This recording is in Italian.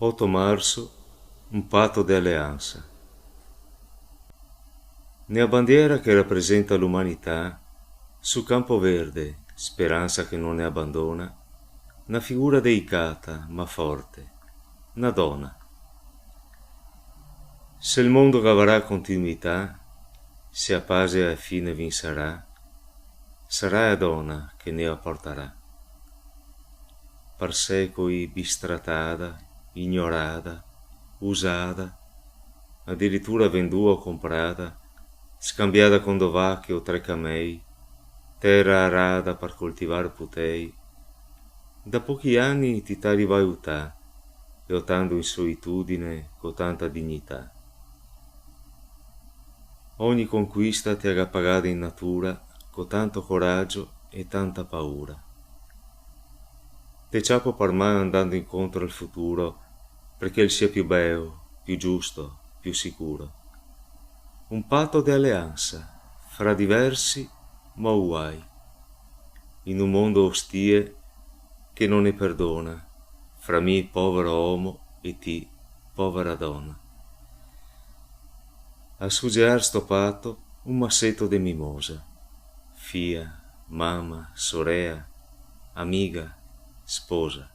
8 marzo, un patto di alleanza. Nella bandiera che rappresenta l'umanità, su campo verde, speranza che non ne abbandona, una figura delicata ma forte, una donna. Se il mondo avrà continuità, se a pace alla fine vincerà, sarà la donna che ne apporterà. Per secoli bistratata, ignorata, usata, addirittura venduta o comprata, scambiata con dovacche o tre camei, terra arada per coltivare potei, da pochi anni ti t'ha rivalutà, lottando in solitudine con tanta dignità. Ogni conquista ti era pagata in natura con tanto coraggio e tanta paura. Te ciapo per me andando incontro al futuro, perché il sia più bello, più giusto, più sicuro. Un patto di alleanza, fra diversi ma uguai, in un mondo ostile che non ne perdona, fra me povero uomo e ti, povera donna. A suggerar sto patto un massetto de mimosa, fia, mamma, sorella, amiga, sposa.